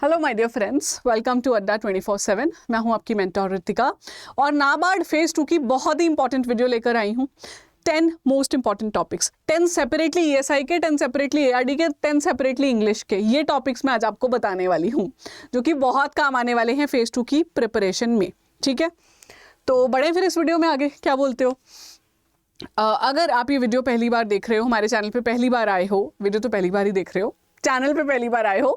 Hello my dear friends, welcome to Adda 24/7। मैं हूं आपकी मेंटोर रितिका और नाबार्ड फेज 2 की बहुत ही इंपॉर्टेंट वीडियो लेकर आई हूं। 10 most important topics, 10 separately ESI के, 10 सेपरेटली एआरडी के, 10 सेपरेटली इंग्लिश के। ये टॉपिक्स मैं आज आपको बताने वाली हूँ जो कि बहुत काम आने वाले हैं फेज 2 की प्रिपरेशन में। ठीक है, तो बढ़े फिर इस वीडियो में आगे, क्या बोलते हो? अगर आप ये वीडियो पहली बार देख रहे हो, हमारे चैनल पे पहली बार आए हो, वीडियो तो पहली बार ही देख रहे हो, चैनल पे पहली बार आए हो,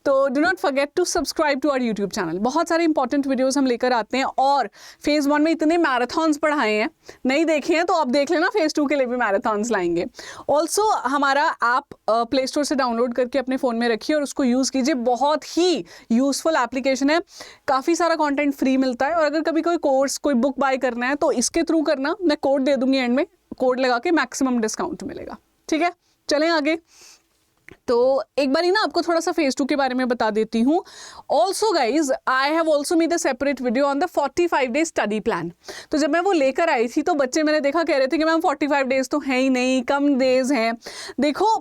तो do not forget to subscribe to our YouTube channel. बहुत सारे इंपॉर्टेंट वीडियोस हम लेकर आते हैं और फेज़ 1 में इतने मैराथन्स पढ़ाए हैं, नहीं देखे हैं तो अब देख लेना, फेज़ 2 के लिए भी मैराथन्स लाएंगे। ऑल्सो हमारा ऐप प्ले स्टोर से डाउनलोड करके अपने फ़ोन में रखिए और उसको यूज़ कीजिए। बहुत ही यूज़फुल एप्लीकेशन है, काफ़ी सारा कॉन्टेंट फ्री मिलता है। और अगर कभी कोई कोर्स, कोई बुक बाय करना है तो इसके थ्रू करना, मैं कोड दे दूंगी एंड में, कोड लगा के मैक्सिमम डिस्काउंट मिलेगा। ठीक है, चलें आगे। तो एक बार ही ना आपको थोड़ा सा फेज 2 के बारे में बता देती हूँ। Also guys, I have also made a separate video on the 45 days study plan. तो जब मैं वो लेकर आई थी तो बच्चे मैंने देखा कह रहे थे कि मैम 45 डेज तो है ही नहीं, कम डेज हैं। देखो,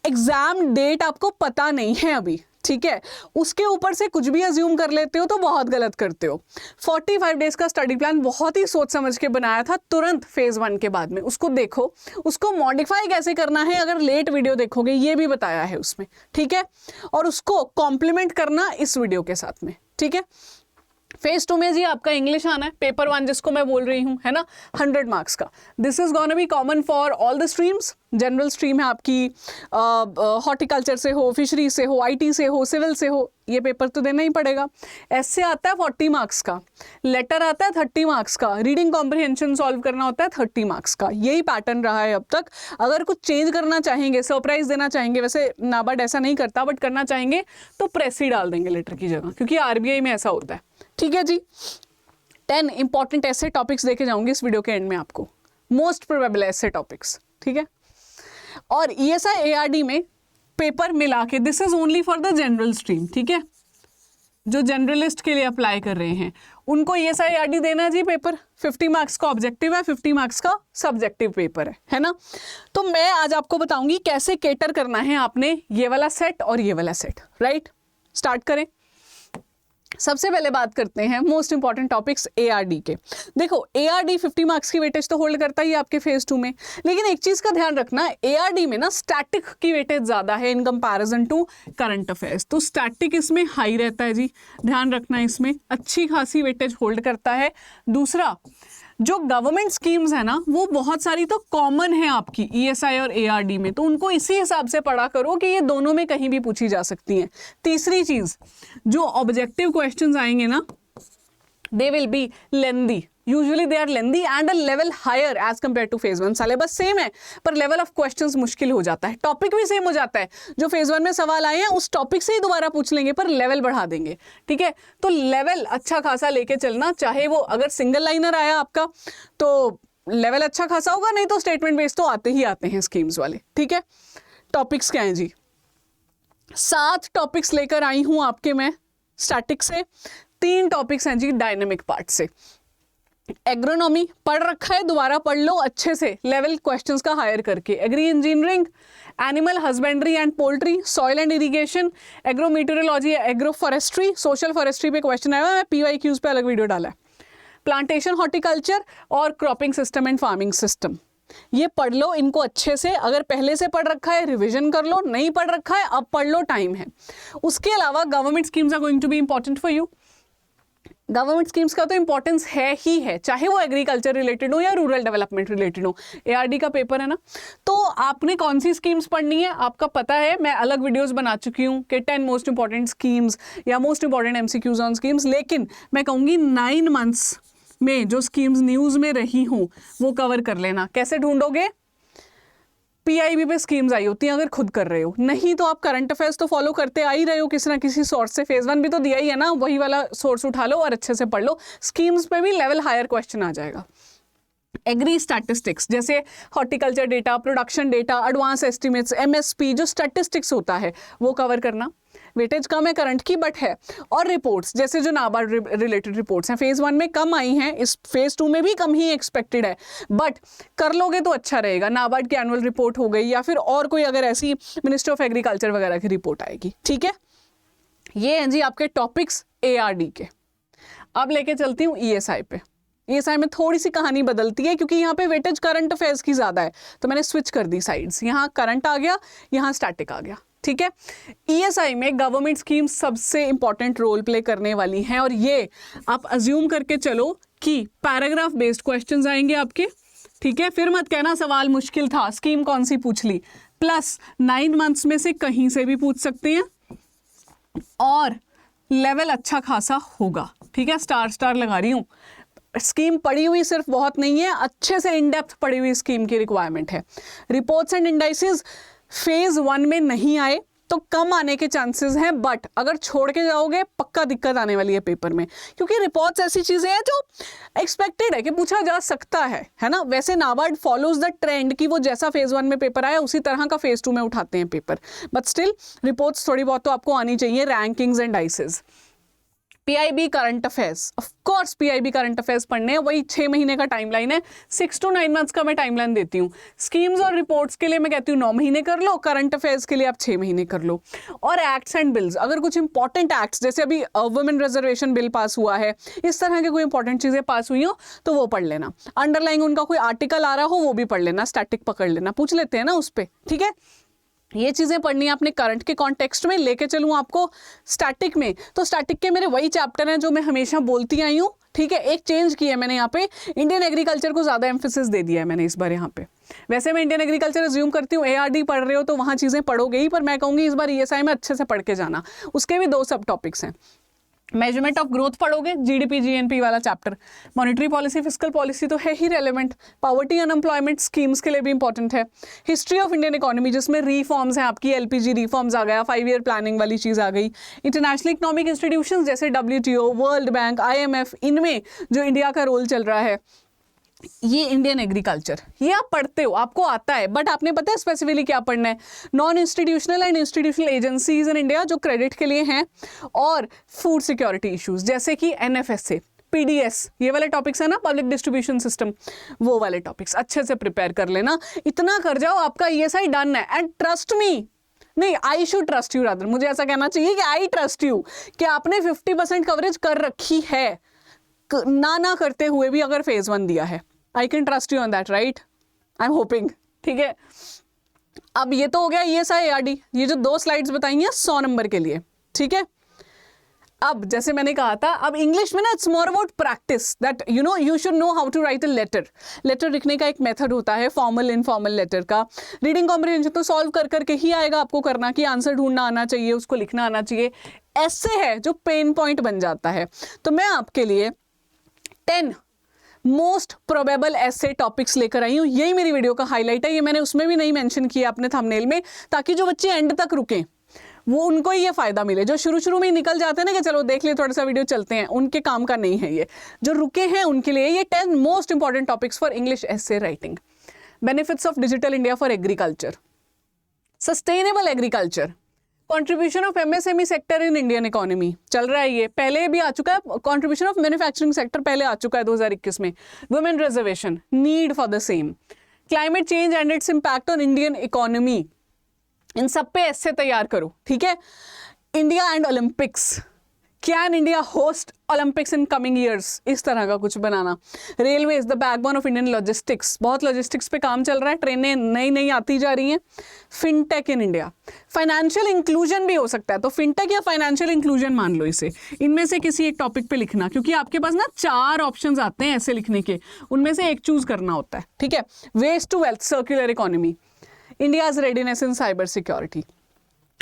एग्जाम डेट आपको पता नहीं है अभी, ठीक है, उसके ऊपर से कुछ भी अज्यूम कर लेते हो तो बहुत गलत करते हो। 45 डेज का स्टडी प्लान बहुत ही सोच समझ के बनाया था, तुरंत फेज 1 के बाद में। उसको देखो, उसको मॉडिफाई कैसे करना है, अगर लेट वीडियो देखोगे ये भी बताया है उसमें। ठीक है, और उसको कॉम्प्लीमेंट करना इस वीडियो के साथ में। ठीक है, फेज 2 में जी आपका इंग्लिश आना है, पेपर 1 जिसको मैं बोल रही हूँ, है ना, 100 मार्क्स का। This is gonna be common for all the streams. General stream है आपकी, हॉर्टिकल्चर से हो, फिशरी से हो, आईटी से हो, सिविल से हो, ये पेपर तो देना ही पड़ेगा। ऐसे आता है 40 मार्क्स का, लेटर आता है 30 मार्क्स का, रीडिंग कॉम्प्रिहेंशन सॉल्व करना होता है 30 मार्क्स का। यही पैटर्न रहा है अब तक। अगर कुछ चेंज करना चाहेंगे, सरप्राइज देना चाहेंगे, वैसे नाबार्ड ऐसा नहीं करता, बट करना चाहेंगे तो प्रेस ही डाल देंगे लेटर की जगह, क्योंकि आरबीआई में ऐसा होता है। ठीक है जी, 10 इंपॉर्टेंट ऐसे टॉपिक्स देखे जाऊंगी इस वीडियो के एंड में आपको, मोस्ट प्रोबेबल ऐसे टॉपिक्स। ठीक है, और ईएसआई एआरडी में पेपर मिला के, this is only for the general stream. ठीक है, जो जनरलिस्ट के लिए अप्लाई कर रहे हैं उनको ईएसआई एआरडी देना है जी पेपर। 50 मार्क्स का ऑब्जेक्टिव है, 50 मार्क्स का सब्जेक्टिव पेपर है ना। तो मैं आज आपको बताऊंगी कैसे केटर करना है आपने ये वाला सेट और ये वाला सेट। राइट, स्टार्ट करें। सबसे पहले बात करते हैं मोस्ट इंपॉर्टेंट टॉपिक्स एआरडी के। देखो, एआरडी 50 मार्क्स की वेटेज तो होल्ड करता ही है आपके फेज 2 में, लेकिन एक चीज का ध्यान रखना, एआरडी में ना स्टैटिक की वेटेज ज्यादा है in comparison to current affairs. तो स्टैटिक इसमें हाई रहता है जी, ध्यान रखना, इसमें अच्छी खासी वेटेज होल्ड करता है। दूसरा, जो गवर्नमेंट स्कीम्स है ना, वो बहुत सारी तो कॉमन है आपकी ईएसआई और एआरडी में, तो उनको इसी हिसाब से पढ़ा करो कि ये दोनों में कहीं भी पूछी जा सकती हैं। तीसरी चीज, जो ऑब्जेक्टिव क्वेश्चंस आएंगे ना, they will be lengthy, usually they are lengthy and a level higher as compare to phase 1। Syllabus same है पर लेवल ऑफ क्वेश्चंस मुश्किल हो जाता है, टॉपिक भी सेम हो जाता है। जो फेज 1 में सवाल आए हैं उस टॉपिक से ही दोबारा पूछ लेंगे पर लेवल बढ़ा देंगे। ठीक है, तो लेवल अच्छा खासा लेके चलना, चाहे वो अगर सिंगल लाइनर आया आपका तो लेवल अच्छा खासा होगा, नहीं तो स्टेटमेंट बेस्ड तो आते ही आते हैं स्कीम्स वाले। ठीक है, टॉपिक्स क्या हैं जी? 7 टॉपिक्स लेकर आई हूं आपके मैं स्टैटिक से, 3 टॉपिक्स हैं जी डायनेमिक पार्ट से। एग्रोनॉमी पढ़ रखा है, दोबारा पढ़ लो अच्छे से, लेवल क्वेश्चंस का हायर करके। Agri engineering, animal husbandry and poultry, soil and irrigation, agro meteorology, agro forestry, social forestry पे क्वेश्चन आया है, PYQs पे अलग वीडियो डाला है। प्लांटेशन हॉर्टिकल्चर और cropping system and farming system, ये पढ़ लो इनको अच्छे से। अगर पहले से पढ़ रखा है रिवीजन कर लो, नहीं पढ़ रखा है अब पढ़ लो, टाइम है। उसके अलावा government schemes are going to be important for you. Government schemes का तो इंपॉर्टेंस है ही है, चाहे वो एग्रीकल्चर रिलेटेड हो या रूरल डेवलपमेंट रिलेटेड हो। एआरडी का पेपर है ना, तो आपने कौन सी स्कीम्स पढ़नी है आपका पता है। मैं अलग वीडियोस बना चुकी हूँ कि 10 मोस्ट इंपॉर्टेंट स्कीम्स या most important MCQs on schemes, लेकिन मैं कहूँगी 9 मंथ्स में जो स्कीम्स न्यूज़ में रही हूँ वो कवर कर लेना। कैसे ढूंढोगे? पीआईबी पे स्कीम्स आई होती हैं अगर खुद कर रहे हो, नहीं तो आप करंट अफेयर्स तो फॉलो करते आ ही रहे हो किसी ना किसी सोर्स से। फेज 1 भी तो दिया ही है ना, वही वाला सोर्स उठा लो और अच्छे से पढ़ लो। स्कीम्स पे भी लेवल हायर क्वेश्चन आ जाएगा। एग्री स्टैटिस्टिक्स, जैसे horticulture data, production data, advance estimates, MSP, जो स्टैटिस्टिक्स होता है वो कवर करना। वेटेज कम है करंट की बट है। और रिपोर्ट्स, जैसे जो नाबार्ड रिलेटेड रिपोर्ट्स हैं, फेज 1 में कम आई हैं, इस फेज 2 में भी कम ही एक्सपेक्टेड है, बट कर लोगे तो अच्छा रहेगा। नाबार्ड की एनुअल रिपोर्ट हो गई या फिर और कोई अगर ऐसी मिनिस्ट्री ऑफ एग्रीकल्चर वगैरह की रिपोर्ट आएगी। ठीक है, ये हैं जी आपके टॉपिक्स ARD के। अब लेके चलती हूँ ESI पे। ESI में थोड़ी सी कहानी बदलती है क्योंकि यहाँ पे वेटेज करंट अफेयर्स की ज़्यादा है, तो मैंने स्विच कर दी साइड्स। यहाँ करंट आ गया, यहाँ स्टैटिक आ गया, ठीक है। ESI में गवर्नमेंट स्कीम सबसे इंपॉर्टेंट रोल प्ले करने वाली हैं, और ये आप अज्यूम करके चलो कि पैराग्राफ बेस्ड क्वेश्चंस आएंगे आपके, ठीक है। फिर मत कहना सवाल मुश्किल था, स्कीम कौन सी पूछ ली। प्लस 9 मंथ्स में से कहीं से भी पूछ सकते हैं, और लेवल अच्छा खासा होगा, ठीक है। स्टार लगा रही हूँ। स्कीम पढ़ी हुई सिर्फ बहुत नहीं है, अच्छे से इन डेप्थ पढ़ी हुई स्कीम की रिक्वायरमेंट है। रिपोर्ट्स एंड इंडाइसेस फेज 1 में नहीं आए तो कम आने के चांसेस हैं, बट अगर छोड़ के जाओगे पक्का दिक्कत आने वाली है पेपर में, क्योंकि रिपोर्ट्स ऐसी चीजें हैं जो एक्सपेक्टेड है कि पूछा जा सकता है ना। वैसे नाबार्ड फॉलोज द ट्रेंड कि वो जैसा फेज 1 में पेपर आया उसी तरह का फेज 2 में उठाते हैं पेपर, बट स्टिल रिपोर्ट्स थोड़ी बहुत तो आपको आनी चाहिए। Rankings and dices, PIB current affairs, of course PIB current affairs पढ़ने हैं, वही 6 महीने का टाइमलाइन है, 6 to 9 मंथ्स का मैं टाइमलाइन देती हूँ। स्कीम्स और रिपोर्ट्स के लिए मैं कहती हूँ 9 महीने कर लो, करंट अफेयर्स के लिए आप 6 महीने कर लो। और एक्ट्स एंड बिल्स, अगर कुछ इंपॉर्टेंट एक्ट्स जैसे अभी वुमेन रिजर्वेशन बिल पास हुआ है, इस तरह के कोई इंपॉर्टेंट चीजें पास हुई हो तो वो पढ़ लेना। अंडरलाइन उनका कोई आर्टिकल आ रहा हो वो भी पढ़ लेना, स्टैटिक पकड़ लेना, पूछ लेते हैं ना उस पर, ठीक है। ये चीजें पढ़नी है आपने करंट के कॉन्टेक्स्ट में। लेके चलूँ आपको स्टैटिक में, तो स्टैटिक के मेरे वही चैप्टर हैं जो मैं हमेशा बोलती आई हूँ, ठीक है। एक चेंज किया है मैंने, यहाँ पे इंडियन एग्रीकल्चर को ज्यादा एम्फेसिस दे दिया है मैंने इस बार यहाँ पे। वैसे मैं इंडियन एग्रीकल्चर अज्यूम करती हूँ ARD पढ़ रहे हो तो वहाँ चीजें पढ़ोगे ही, पर मैं कहूँगी इस बार ESI में अच्छे से पढ़ के जाना। उसके भी 2 सब टॉपिक्स हैं। मेजरमेंट ऑफ ग्रोथ पढ़ोगे, GDP GNP वाला chapter. Monetary policy fiscal policy तो है ही रेलेवेंट। पावर्टी अनएम्प्लॉयमेंट स्कीम्स के लिए भी इंपॉर्टेंट है। हिस्ट्री ऑफ इंडियन इकोनॉमी जिसमें रिफॉर्म्स हैं आपकी, LPG रिफॉर्म्स आ गया, 5 ईयर प्लानिंग वाली चीज़ आ गई। इंटरनेशनल इकोनॉमिक इंस्टीट्यूशंस जैसे WTO, वर्ल्ड बैंक, IMF, इनमें जो इंडिया का रोल चल रहा है। ये इंडियन एग्रीकल्चर, ये आप पढ़ते हो, आपको आता है, बट आपने पता है स्पेसिफिकली क्या पढ़ना है। Non institutional and institutional agencies in India जो क्रेडिट के लिए हैं, और फूड सिक्योरिटी इश्यूज जैसे कि NFSA, PDS, ये वाले टॉपिक्स है ना, पब्लिक डिस्ट्रीब्यूशन सिस्टम, वो वाले टॉपिक्स अच्छे से प्रिपेयर कर लेना। इतना कर जाओ आपका ESI डन है। एंड ट्रस्ट मी, नहीं I should trust you rather, मुझे ऐसा कहना चाहिए कि आई ट्रस्ट यू कि आपने 50% कवरेज कर रखी है, ना करते हुए भी अगर फेज 1 दिया है। I can trust you on that, right? I am hoping, ठीक है। अब ये तो हो गया ESI ARD, ये जो 2 स्लाइड्स बताई हैं 100 नंबर के लिए, ठीक है। अब जैसे मैंने कहा था, अब इंग्लिश में ना it's more about practice, that you should know how to write a letter. Letter लिखने का एक मेथड होता है, फॉर्मल इनफॉर्मल लेटर का। रीडिंग कॉम्प्रिहेंशन तो सॉल्व कर करके ही आएगा आपको करना, कि आंसर ढूंढना आना चाहिए, उसको लिखना आना चाहिए। ऐसे है जो पेन पॉइंट बन जाता है। तो मैं आपके लिए 10 मोस्ट प्रोबेबल ऐसे टॉपिक्स लेकर आई हूँ। यही मेरी वीडियो का हाईलाइट है, ये मैंने उसमें भी नहीं मेंशन किया अपने थंबनेल में, ताकि जो बच्चे एंड तक रुकें वो उनको ही ये फायदा मिले। जो शुरू में ही निकल जाते हैं ना कि चलो देख लिए थोड़ा सा वीडियो चलते हैं, उनके काम का नहीं है ये। जो रुके हैं उनके लिए ये 10 most important topics for English essay writing. Benefits of digital India for agriculture, sustainable agriculture, contribution of MSME sector in Indian economy चल रहा है, ये पहले भी आ चुका है। कंट्रीब्यूशन ऑफ मैन्युफैक्चरिंग सेक्टर पहले आ चुका है 2021 में। Women reservation, need for the same, climate change and its impact on Indian economy, इन सब पे ऐसे तैयार करो, ठीक है। India and Olympics, can India host Olympics in coming years, इस तरह का कुछ बनाना। Railway is the backbone of Indian logistics, बहुत लॉजिस्टिक्स पे काम चल रहा है, ट्रेनें नई नई आती जा रही हैं। Fintech in India, financial inclusion भी हो सकता है, तो फिनटेक या फाइनेंशियल इंक्लूजन मान लो इसे, इनमें से किसी एक टॉपिक पे लिखना, क्योंकि आपके पास ना 4 ऑप्शंस आते हैं ऐसे लिखने के, उनमें से एक चूज करना होता है, ठीक है। Waste to wealth, circular economy, India's readiness in cyber security,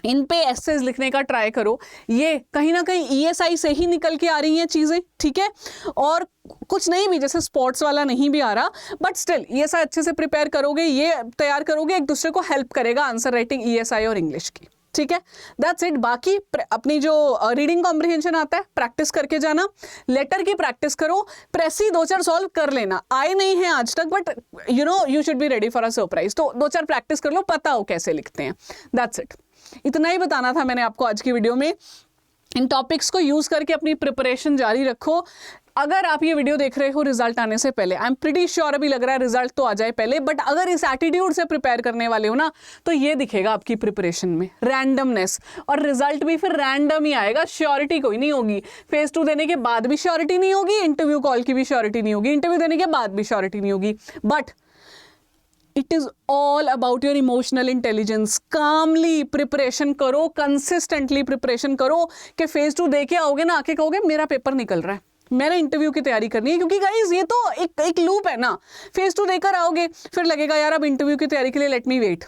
इन पे एसेज लिखने का ट्राई करो। ये कहीं ना कहीं ESI से ही निकल के आ रही हैं चीज़ें, ठीक है। और कुछ नहीं भी, जैसे स्पोर्ट्स वाला नहीं भी आ रहा, बट स्टिल ESI अच्छे से प्रिपेयर करोगे, ये तैयार करोगे, एक दूसरे को हेल्प करेगा आंसर राइटिंग ESI और इंग्लिश की, ठीक है। That's it. बाकी अपनी जो रीडिंग कॉम्प्रिहेंशन आता है प्रैक्टिस करके जाना, लेटर की प्रैक्टिस करो, प्रेसी 2-4 सॉल्व कर लेना। आए नहीं है आज तक, but you should be ready for a surprise, तो 2-4 प्रैक्टिस कर लो, पता हो कैसे लिखते हैं। That's it. इतना ही बताना था मैंने आपको आज की वीडियो में। इन टॉपिक्स को यूज करके अपनी प्रिपरेशन जारी रखो। अगर आप ये वीडियो देख रहे हो रिजल्ट आने से पहले, आई एम प्रीटी श्योर अभी लग रहा है रिजल्ट तो आ जाए पहले, बट अगर इस एटीट्यूड से प्रिपेयर करने वाले हो ना तो ये दिखेगा आपकी प्रिपरेशन में, रैंडमनेस, और रिजल्ट भी फिर रैंडम ही आएगा, श्योरिटी कोई नहीं होगी। फेज 2 देने के बाद भी श्योरिटी नहीं होगी, इंटरव्यू कॉल की भी श्योरिटी नहीं होगी, इंटरव्यू देने के बाद भी श्योरिटी नहीं होगी, but it is all about your emotional intelligence. Calmly preparation करो, कंसिस्टेंटली प्रिपरेशन करो कि फेज 2 दे के आओगे ना, आके कहोगे मेरा पेपर निकल रहा है, मैंने इंटरव्यू की तैयारी करनी है। क्योंकि गाइस ये तो एक लूप है ना, फेज 2 देकर आओगे फिर लगेगा यार अब इंटरव्यू की तैयारी के लिए लेट मी वेट,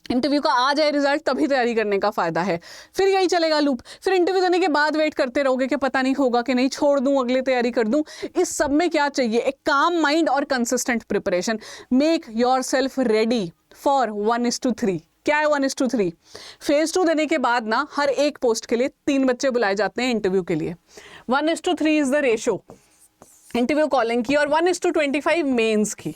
इंटरव्यू का आ जाए रिजल्ट तभी तैयारी करने का फायदा है, फिर यही चलेगा लूप। फिर इंटरव्यू देने के बाद वेट करते रहोगे कि पता नहीं होगा कि नहीं, छोड़ दूं अगले तैयारी कर दूं। इस सब में क्या चाहिए, एक काम माइंड और consistent preparation. Make your self ready for 1:3। क्या है 1:3? फेज 2 देने के बाद ना हर एक पोस्ट के लिए 3 बच्चे बुलाए जाते हैं इंटरव्यू के लिए। 1:3 is the ratio interview calling की, और 1:25 मेंस की।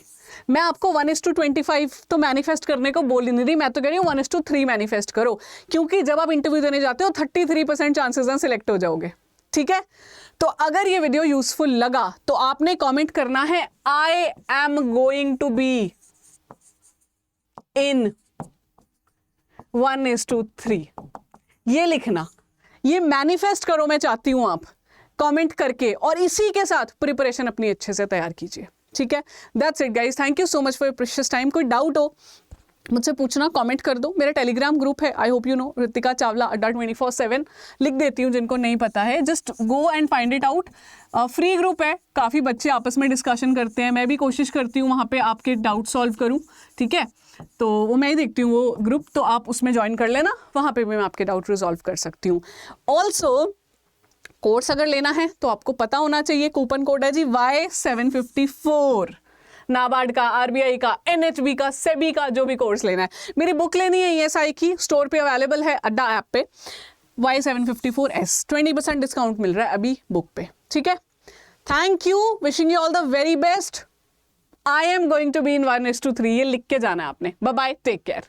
मैं आपको 1:25 तो मैनिफेस्ट करने को बोल ही नहीं रही, मैं तो कह रही हूँ 1:3 मैनिफेस्ट करो, क्योंकि जब आप इंटरव्यू देने जाते हो 33% चांसेस हैं सिलेक्ट हो जाओगे। ठीक है, तो अगर ये वीडियो यूजफुल लगा तो आपने कमेंट करना है I am going to be in 1:3, ये लिखना, ये मैनिफेस्ट करो, मैं चाहती हूं आप कमेंट करके, और इसी के साथ प्रिपरेशन अपनी अच्छे से तैयार कीजिए। ठीक है, that's it guys, thank you so much for your precious time. कोई डाउट हो मुझसे पूछना, कमेंट कर दो। मेरा टेलीग्राम ग्रुप है, I hope you know, Ritika Chawla अड्डा 24/7 लिख देती हूँ जिनको नहीं पता है, just go and find it out. Free group है, काफ़ी बच्चे आपस में डिस्कशन करते हैं, मैं भी कोशिश करती हूँ वहाँ पे आपके डाउट सॉल्व करूँ। ठीक है, तो वो मैं ही देखती हूँ वो ग्रुप, तो आप उसमें ज्वाइन कर लेना, वहाँ पे भी मैं आपके डाउट रिजॉल्व कर सकती हूँ। ऑल्सो कोर्स अगर लेना है तो आपको पता होना चाहिए, कूपन कोड है जी Y754, नाबार्ड का, आरबीआई का, एनएचबी का, सेबी का, जो भी कोर्स लेना है। मेरी बुक लेनी है ईएसआई की, स्टोर पे अवेलेबल है अड्डा ऐप पे, Y754S, 20% डिस्काउंट मिल रहा है अभी बुक पे। ठीक है, thank you, wishing you all the very best. I am going to be in 1:3, ये लिख के जाना है आपने। Bye bye, take care.